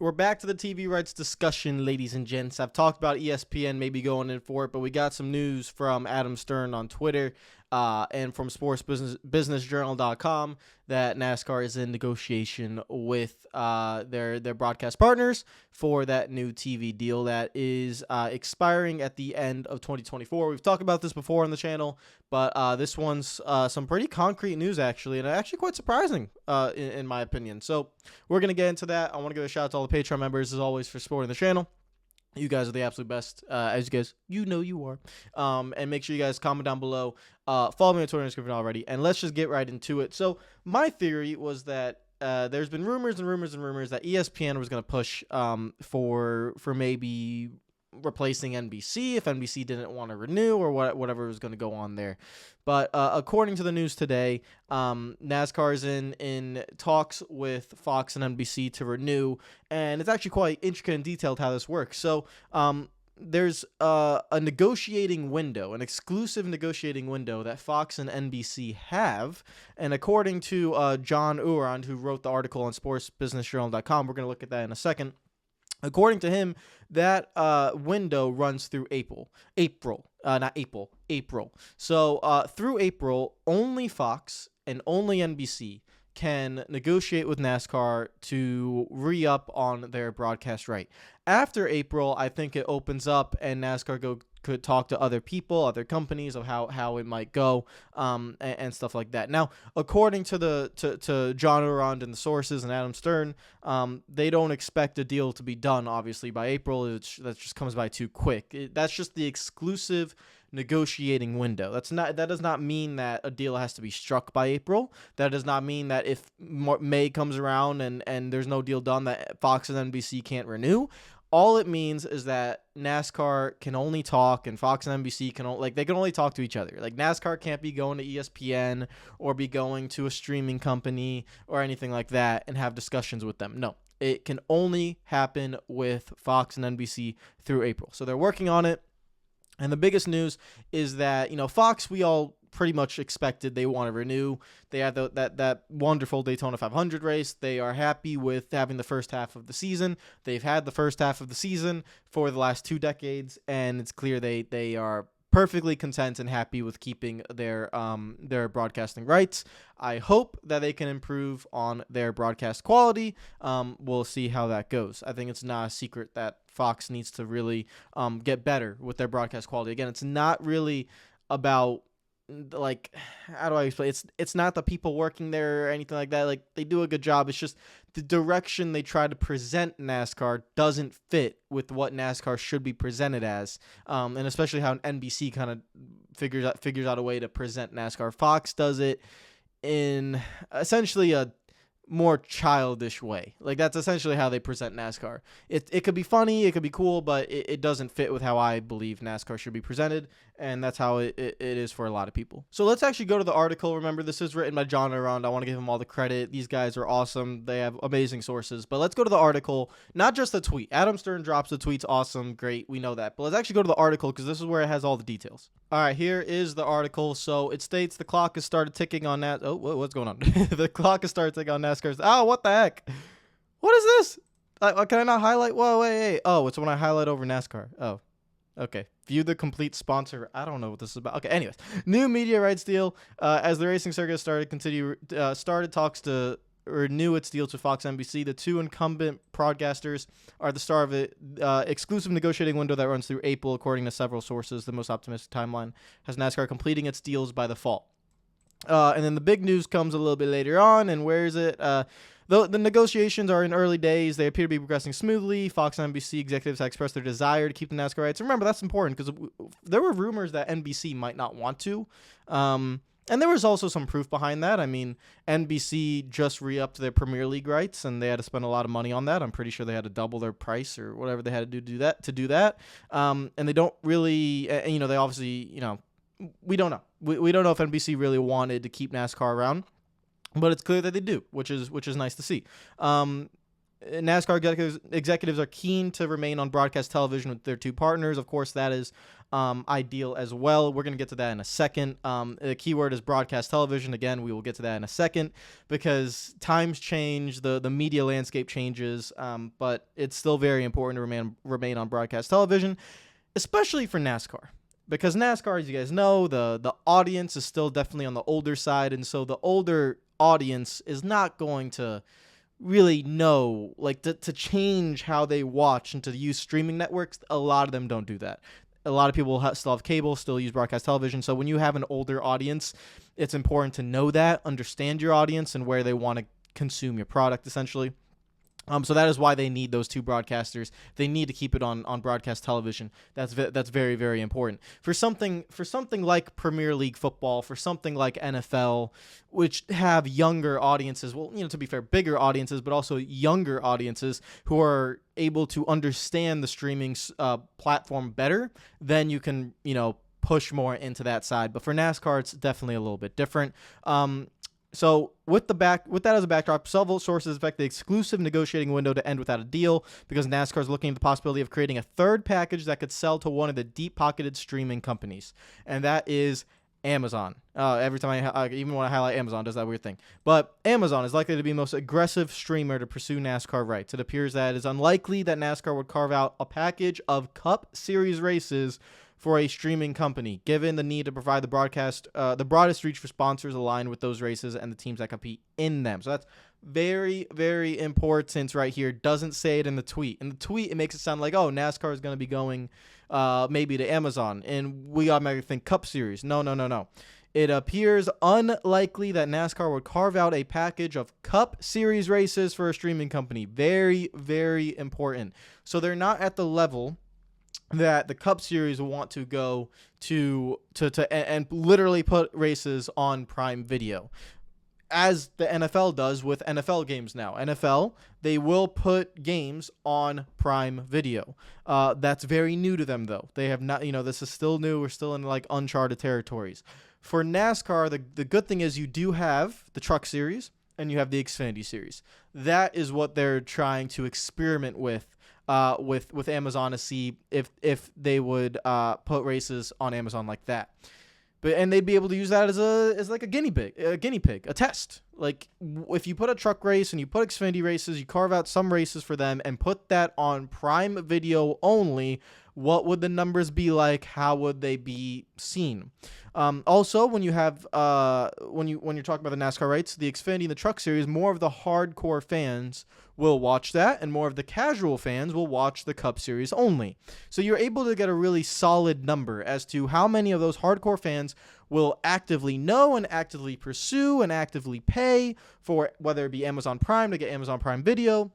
We're back to the TV rights discussion, ladies and gents. I've talked about ESPN maybe going in for it, but we got some news from Adam Stern on Twitter and from sportsbusinessjournal.com that NASCAR is in negotiation with their broadcast partners for that new TV deal that is expiring at the end of 2024. We've talked about this before on the channel, but this one's some pretty concrete news, actually, and actually quite surprising in my opinion. So we're going to get into that. I want to give a shout out to all the Patreon members, as always, for supporting the channel. You guys are the absolute best, as you guys, you know you are. And make sure you guys comment down below. Follow me on Twitter and Instagram already. And let's just get right into it. So my theory was that there's been rumors that ESPN was going to push for maybe replacing NBC if NBC didn't want to renew or whatever was going to go on there. But according to the news today, NASCAR is in talks with Fox and NBC to renew, and it's actually quite intricate and detailed how this works. So there's a negotiating window, an exclusive negotiating window that Fox and NBC have, and according to John Urand, who wrote the article on sportsbusinessjournal.com, we're going to look at that in a second. According to him, that window runs through April. So through April, only Fox and only NBC can negotiate with NASCAR to re-up on their broadcast right. After April, I think it opens up and NASCAR could talk to other people, other companies of how it might go, and stuff like that. Now, according to John Urand and the sources and Adam Stern, they don't expect a deal to be done, obviously, by April. That just comes by too quick. That's just the exclusive negotiating window. That does not mean that a deal has to be struck by April. That does not mean that if May comes around and there's no deal done, that Fox and NBC can't renew. All it means is that NASCAR can only talk, and Fox and NBC can only talk to each other. Like, NASCAR can't be going to ESPN or be going to a streaming company or anything like that and have discussions with them. No, it can only happen with Fox and NBC through April. So they're working on it. And the biggest news is that, Fox, we all pretty much expected they want to renew. They had that wonderful Daytona 500 race. They are happy with having the first half of the season. They've had the first half of the season for the last 2 decades, and it's clear they are perfectly content and happy with keeping their broadcasting rights. I hope that they can improve on their broadcast quality. We'll see how that goes. I think it's not a secret that Fox needs to really get better with their broadcast quality. Again, it's not really about, like, how do I explain? It's not the people working there or anything like that. Like, they do a good job. It's just the direction they try to present NASCAR doesn't fit with what NASCAR should be presented as, and especially how NBC kind of figures out a way to present NASCAR. Fox does it in essentially a more childish way. Like, that's essentially how they present NASCAR. It could be funny, it could be cool, but it doesn't fit with how I believe NASCAR should be presented, and that's how it is for a lot of people. So let's actually go to the article. Remember, this is written by John Urand. I want to give him all the credit. These guys are awesome. They have amazing sources. But let's go to the article, not just the tweet. Adam Stern drops the tweets. Awesome, great, we know that. But let's actually go to the article because this is where it has all the details. All right, here is the article. So it states the clock has started ticking on that. Oh, what's going on? The clock has started ticking on NASCAR's. Oh, what the heck? What is this? Can I not highlight? Whoa, wait. Oh, it's when I highlight over NASCAR. Oh, okay. View the complete sponsor. I don't know what this is about. Okay, anyways. New media rights deal. As the racing circuit started talks to renew its deals with Fox NBC. The 2 incumbent broadcasters are the star of it. Exclusive negotiating window that runs through April, according to several sources. The most optimistic timeline has NASCAR completing its deals by the fall. And then the big news comes a little bit later on, and where is it? The negotiations are in early days. They appear to be progressing smoothly. Fox and NBC executives have expressed their desire to keep the NASCAR rights. Remember, that's important because there were rumors that NBC might not want to. And there was also some proof behind that. I mean, NBC just re-upped their Premier League rights, and they had to spend a lot of money on that. I'm pretty sure they had to double their price or whatever they had to do that. And they don't really, they obviously, we don't know. We don't know if NBC really wanted to keep NASCAR around, but it's clear that they do, which is nice to see. NASCAR executives are keen to remain on broadcast television with their two partners. Of course, that is ideal as well. We're going to get to that in a second. The keyword is broadcast television. Again, we will get to that in a second because times change, the media landscape changes, but it's still very important to remain on broadcast television, especially for NASCAR. Because NASCAR, as you guys know, the audience is still definitely on the older side, and so the older audience is not going to really know, like, to change how they watch and to use streaming networks. A lot of them don't do that. A lot of people still have cable, still use broadcast television. So when you have an older audience, it's important to know that, understand your audience and where they want to consume your product, essentially. So that is why they need those two broadcasters. They need to keep it on broadcast television. That's very, very important. For something like Premier League football, for something like NFL, which have younger audiences, well, to be fair, bigger audiences, but also younger audiences who are able to understand the streaming platform better, then you can, push more into that side. But for NASCAR, it's definitely a little bit different. So with that as a backdrop, several sources expect the exclusive negotiating window to end without a deal because NASCAR is looking at the possibility of creating a third package that could sell to one of the deep-pocketed streaming companies, and that is Amazon. Every time I even want to highlight Amazon, does that weird thing. But Amazon is likely to be the most aggressive streamer to pursue NASCAR rights. It appears that it is unlikely that NASCAR would carve out a package of Cup Series races for a streaming company, given the need to provide the broadest reach for sponsors aligned with those races and the teams that compete in them. So that's very, very important right here. Doesn't say it in the tweet. In the tweet, it makes it sound like, oh, NASCAR is going to be going maybe to Amazon, and we automatically think Cup Series. No. It appears unlikely that NASCAR would carve out a package of Cup Series races for a streaming company. Very, very important. So they're not at the level that the Cup Series want to go to and literally put races on Prime Video, as the NFL does with NFL games now. NFL, they will put games on Prime Video. That's very new to them, though. They have not, this is still new. We're still in like uncharted territories. For NASCAR, the good thing is you do have the Truck Series and you have the Xfinity Series. That is what they're trying to experiment with Amazon to see if they would put races on Amazon like that. And they'd be able to use that as like a guinea pig, a test. Like if you put a truck race and you put Xfinity races, you carve out some races for them and put that on Prime Video only, what would the numbers be like? How would they be seen? Also, when you have when you're talking about the NASCAR rights, the Xfinity and the Truck Series, more of the hardcore fans will watch that, and more of the casual fans will watch the Cup Series only. So you're able to get a really solid number as to how many of those hardcore fans will actively know and actively pursue and actively pay for whether it be Amazon Prime to get Amazon Prime Video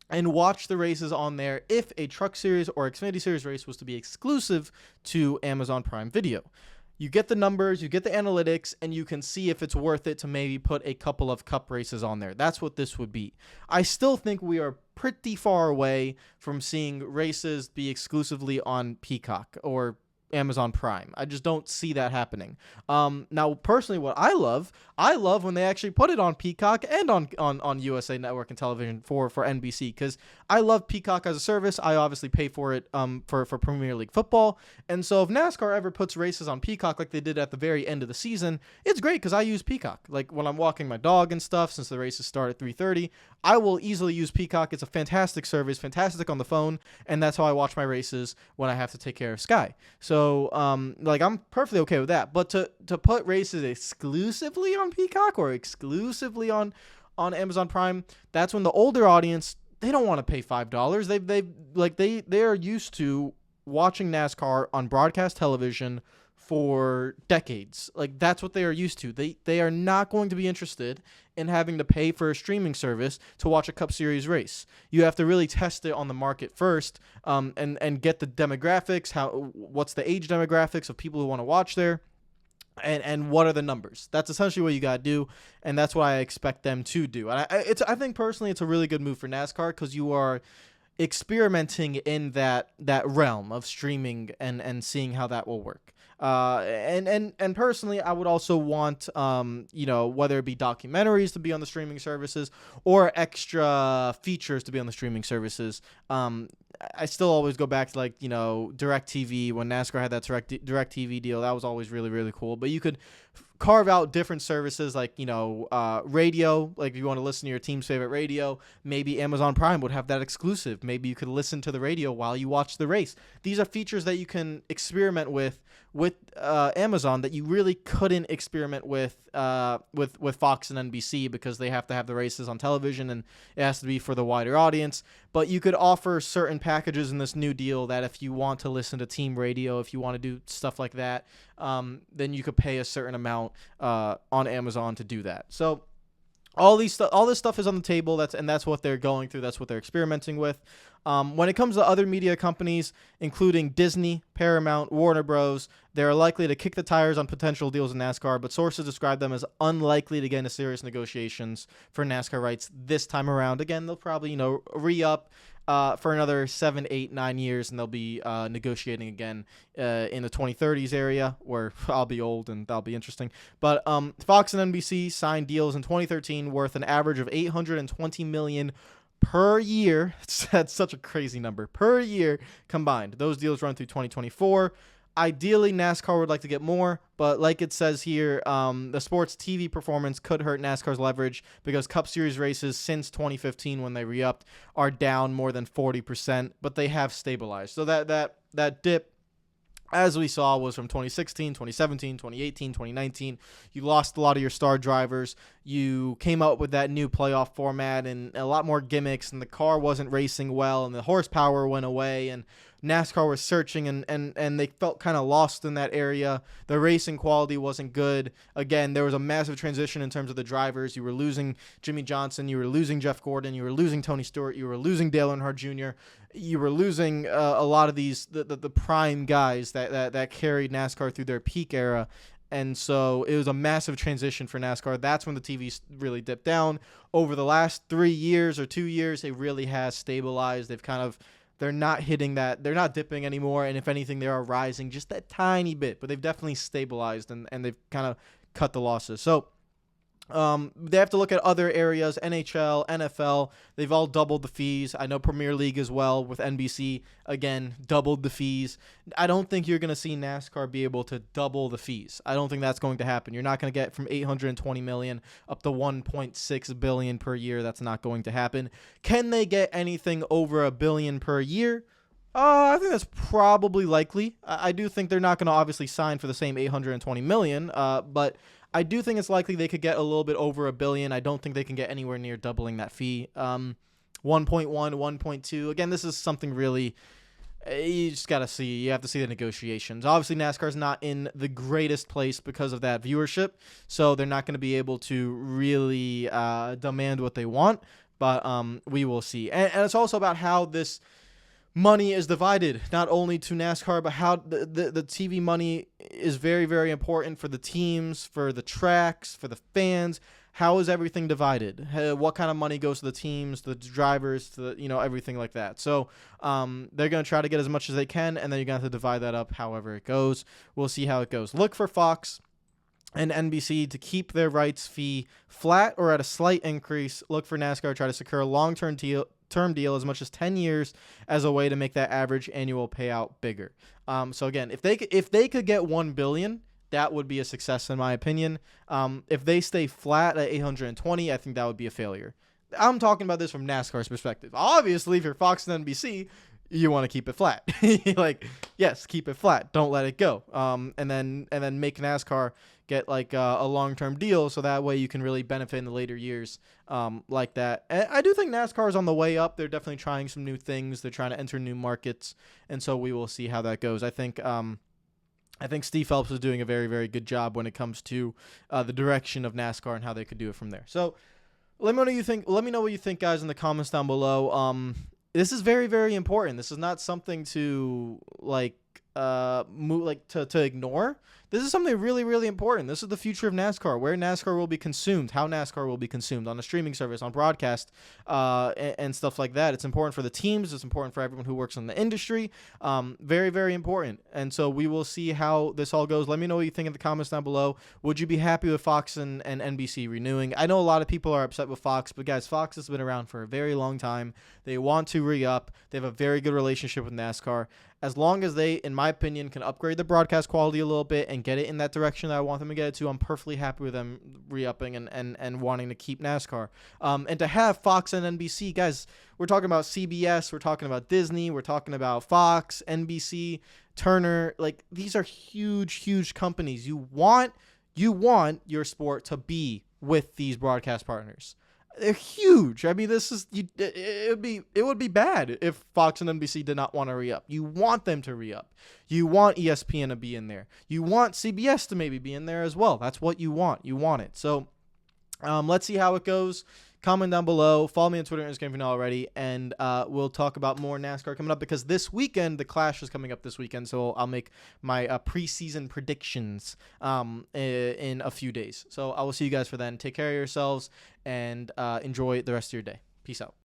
and watch the races on there if a Truck Series or Xfinity Series race was to be exclusive to Amazon Prime Video. You get the numbers, you get the analytics, and you can see if it's worth it to maybe put a couple of Cup races on there. That's what this would be. I still think we are pretty far away from seeing races be exclusively on Peacock or Amazon Prime. I just don't see that happening. Now, personally, what I love when they actually put it on Peacock and on USA Network and television for NBC, because I love Peacock as a service. I obviously pay for it for Premier League football. And so if NASCAR ever puts races on Peacock like they did at the very end of the season, it's great because I use Peacock. Like when I'm walking my dog and stuff, since the races start at 3:30, I will easily use Peacock. It's a fantastic service, fantastic on the phone, and that's how I watch my races when I have to take care of Sky. So I'm perfectly okay with that. But to put races exclusively on Peacock or exclusively on Amazon Prime, that's when the older audience, they don't want to pay $5. They are used to watching NASCAR on broadcast television for decades. Like that's what they are used to. They are not going to be interested in having to pay for a streaming service to watch a Cup Series race. You have to really test it on the market first, and get the demographics, what's the age demographics of people who want to watch there, and what are the numbers. That's essentially what you got to do, and that's what I expect them to do. And I think personally it's a really good move for NASCAR because you are experimenting in that realm of streaming and seeing how that will work. And personally, I would also want, whether it be documentaries to be on the streaming services or extra features to be on the streaming services. I still always go back to DirecTV when NASCAR had that DirecTV deal. That was always really, really cool. But you could carve out different services radio, like if you want to listen to your team's favorite radio. Maybe Amazon Prime would have that exclusive. Maybe you could listen to the radio while you watch the race. These are features that you can experiment with Amazon that you really couldn't experiment with Fox and NBC, because they have to have the races on television and it has to be for the wider audience. But you could offer certain packages in this new deal that if you want to listen to team radio, if you want to do stuff like that, then you could pay a certain amount on Amazon to do that. So all this stuff is on the table. That's what they're going through. That's what they're experimenting with. When it comes to other media companies, including Disney, Paramount, Warner Bros., they're likely to kick the tires on potential deals in NASCAR, but sources describe them as unlikely to get into serious negotiations for NASCAR rights this time around. Again, they'll probably, re-up for another 7, 8, 9 years, and they'll be negotiating again in the 2030s area, where I'll be old and that'll be interesting. But Fox and NBC signed deals in 2013 worth an average of $820 million per year. That's such a crazy number. Per year combined. Those deals run through 2024. Ideally, NASCAR would like to get more, but like it says here, the sports TV performance could hurt NASCAR's leverage because Cup Series races since 2015, when they re-upped, are down more than 40%, but they have stabilized. So that dip, as we saw, was from 2016, 2017, 2018, 2019. You lost a lot of your star drivers. You came up with that new playoff format and a lot more gimmicks, and the car wasn't racing well, and the horsepower went away, and NASCAR was searching, and they felt kind of lost in that area. The racing quality wasn't good. Again, there was a massive transition in terms of the drivers. You were losing Jimmy Johnson. You were losing Jeff Gordon. You were losing Tony Stewart. You were losing Dale Earnhardt Jr. You were losing a lot of these the prime guys that carried NASCAR through their peak era. And so it was a massive transition for NASCAR. That's when the TV really dipped down. Over the last 3 years or 2 years, it really has stabilized. They're not hitting that. They're not dipping anymore. And if anything, they are rising just that tiny bit. But they've definitely stabilized and they've kind of cut the losses. So they have to look at other areas. NHL, NFL, they've all doubled the fees. I know Premier League as well with NBC, again, doubled the fees. I don't think you're going to see NASCAR be able to double the fees. I don't think that's going to happen. You're not going to get from $820 million up to $1.6 billion per year. That's not going to happen. Can they get anything over $1 billion per year? I think that's probably likely. I do think they're not going to obviously sign for the same $820 million, but I do think it's likely they could get a little bit over $1 billion. I don't think they can get anywhere near doubling that fee. 1.1, 1.2. Again, this is something really you just got to see. You have to see the negotiations. Obviously, NASCAR's not in the greatest place because of that viewership, so they're not going to be able to really demand what they want, but we will see. And it's also about how this money is divided, not only to NASCAR, but how the TV money is very, very important for the teams, for the tracks, for the fans. How is everything divided? What kind of money goes to the teams, the drivers, to everything like that. So they're going to try to get as much as they can, and then you're going to have to divide that up however it goes. We'll see how it goes. Look for Fox and NBC to keep their rights fee flat or at a slight increase. Look for NASCAR to try to secure a long-term deal as much as 10 years as a way to make that average annual payout bigger. So again, if they could get $1 billion, that would be a success in my opinion. If they stay flat at 820, I think that would be a failure. I'm talking about this from NASCAR's perspective. Obviously, if you're Fox and NBC, you want to keep it flat. Yes, keep it flat. Don't let it go. And then make NASCAR get a long-term deal so that way you can really benefit in the later years like that. And I do think NASCAR is on the way up. They're definitely trying some new things. They're trying to enter new markets, and so we will see how that goes. I think Steve Phelps is doing a very, very good job when it comes to the direction of NASCAR and how they could do it from there. So let me know what you think. Let me know what you think, guys, in the comments down below. This is very, very important. This is not something to to ignore. This is something really, really important. This is the future of NASCAR, where NASCAR will be consumed, how NASCAR will be consumed on a streaming service, on broadcast, and stuff like that. It's important for the teams. It's important for everyone who works in the industry. Very, very important. And so we will see how this all goes. Let me know what you think in the comments down below. Would you be happy with Fox and NBC renewing? I know a lot of people are upset with Fox, but guys, Fox has been around for a very long time. They want to re-up. They have a very good relationship with NASCAR. As long as they, in my opinion, can upgrade the broadcast quality a little bit and get it in that direction that I want them to get it to, I'm perfectly happy with them re-upping and wanting to keep NASCAR. And to have Fox and NBC, guys, we're talking about CBS, we're talking about Disney, we're talking about Fox, NBC, Turner. Like, these are huge, huge companies. You want your sport to be with these broadcast partners. They're huge. I mean, it would be bad if Fox and NBC did not want to re-up. You want them to re-up. You want ESPN to be in there. You want CBS to maybe be in there as well. That's what you want. You want it. So let's see how it goes. Comment down below. Follow me on Twitter and Instagram if you're not already. And we'll talk about more NASCAR coming up, because this weekend, the Clash is coming up this weekend. So I'll make my preseason predictions in a few days. So I will see you guys for then. Take care of yourselves and enjoy the rest of your day. Peace out.